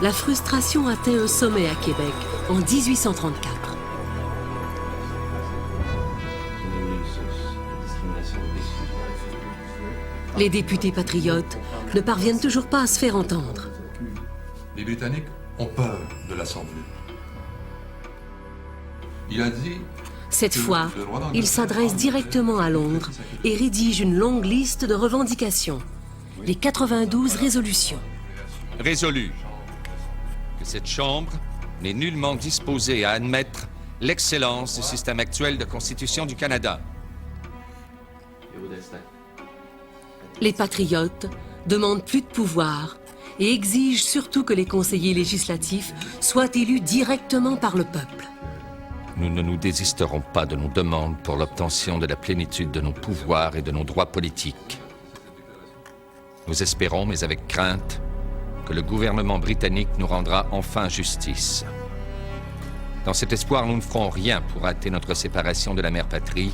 la frustration atteint un sommet à Québec en 1834. Les députés patriotes ne parviennent toujours pas à se faire entendre. Les Britanniques ont peur de l'Assemblée. Il a dit... Cette fois, il s'adresse directement à Londres et rédige une longue liste de revendications. Les 92 résolutions. Résolu que cette Chambre n'est nullement disposée à admettre l'excellence du système actuel de Constitution du Canada. Les patriotes demandent plus de pouvoir et exigent surtout que les conseillers législatifs soient élus directement par le peuple. Nous ne nous désisterons pas de nos demandes pour l'obtention de la plénitude de nos pouvoirs et de nos droits politiques. Nous espérons, mais avec crainte, que le gouvernement britannique nous rendra enfin justice. Dans cet espoir, nous ne ferons rien pour hâter notre séparation de la mère patrie,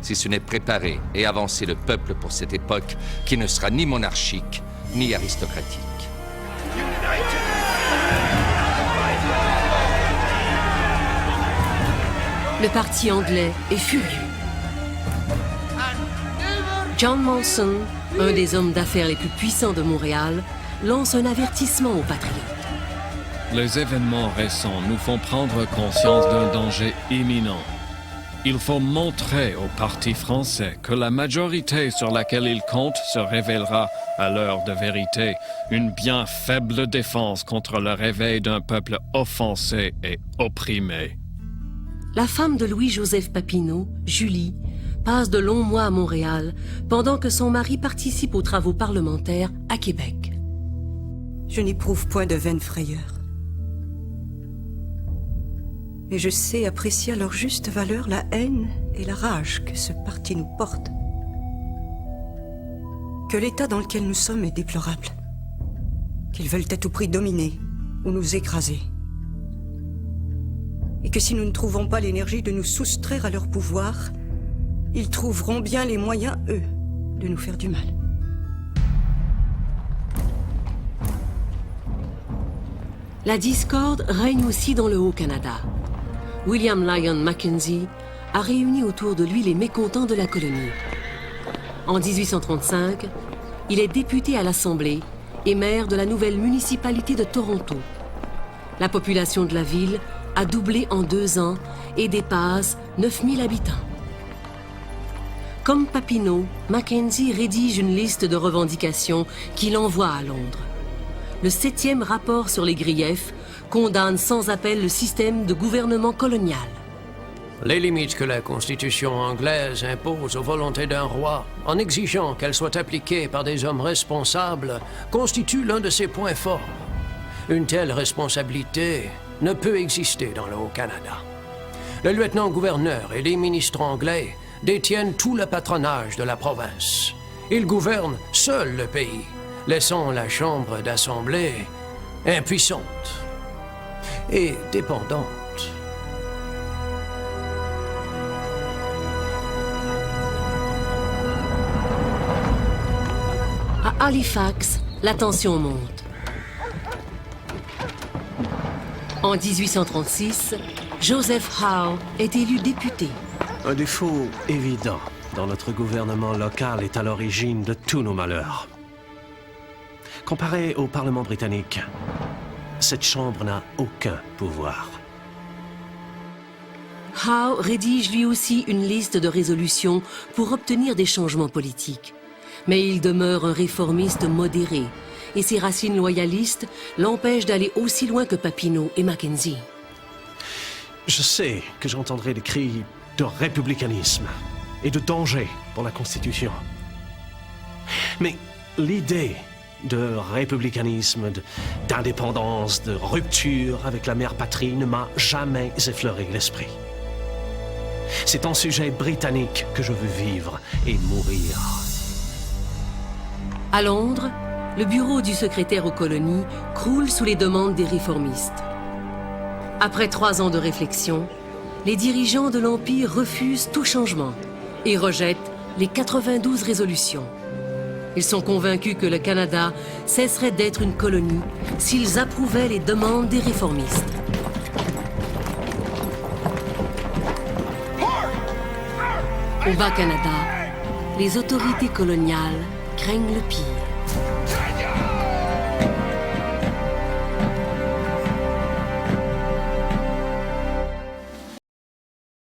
si ce n'est préparer et avancer le peuple pour cette époque qui ne sera ni monarchique, ni aristocratique. Le parti anglais est furieux. John Molson, un des hommes d'affaires les plus puissants de Montréal, lance un avertissement aux patriotes. Les événements récents nous font prendre conscience d'un danger imminent. Il faut montrer au Parti français que la majorité sur laquelle il compte se révélera, à l'heure de vérité, une bien faible défense contre le réveil d'un peuple offensé et opprimé. La femme de Louis-Joseph Papineau, Julie, passe de longs mois à Montréal pendant que son mari participe aux travaux parlementaires à Québec. Je n'éprouve point de vaine frayeur. Et je sais apprécier à leur juste valeur la haine et la rage que ce parti nous porte. Que l'état dans lequel nous sommes est déplorable. Qu'ils veulent à tout prix dominer ou nous écraser. Et que si nous ne trouvons pas l'énergie de nous soustraire à leur pouvoir, ils trouveront bien les moyens, eux, de nous faire du mal. La discorde règne aussi dans le Haut-Canada. William Lyon Mackenzie a réuni autour de lui les mécontents de la colonie. En 1835, il est député à l'Assemblée et maire de la nouvelle municipalité de Toronto. La population de la ville a doublé en 2 ans et dépasse 9000 habitants. Comme Papineau, Mackenzie rédige une liste de revendications qu'il envoie à Londres. Le 7e rapport sur les griefs condamne sans appel le système de gouvernement colonial. Les limites que la Constitution anglaise impose aux volontés d'un roi, en exigeant qu'elles soient appliquées par des hommes responsables, constituent l'un de ses points forts. Une telle responsabilité ne peut exister dans le Haut-Canada. Le lieutenant-gouverneur et les ministres anglais détiennent tout le patronage de la province. Ils gouvernent seuls le pays, laissant la Chambre d'Assemblée impuissante et dépendante. À Halifax, la tension monte. En 1836, Joseph Howe est élu député. Un défaut évident dans notre gouvernement local est à l'origine de tous nos malheurs. Comparé au Parlement britannique, cette Chambre n'a aucun pouvoir. Howe rédige lui aussi une liste de résolutions pour obtenir des changements politiques. Mais il demeure un réformiste modéré et ses racines loyalistes l'empêchent d'aller aussi loin que Papineau et Mackenzie. Je sais que j'entendrai des cris de républicanisme et de danger pour la Constitution. Mais l'idée de républicanisme, d'indépendance, de rupture avec la mère patrie ne m'a jamais effleuré l'esprit. C'est en sujet britannique que je veux vivre et mourir. À Londres, le bureau du secrétaire aux colonies croule sous les demandes des réformistes. Après 3 ans de réflexion, les dirigeants de l'Empire refusent tout changement et rejettent les 92 résolutions. Ils sont convaincus que le Canada cesserait d'être une colonie s'ils approuvaient les demandes des réformistes. Au Bas-Canada, les autorités coloniales craignent le pire.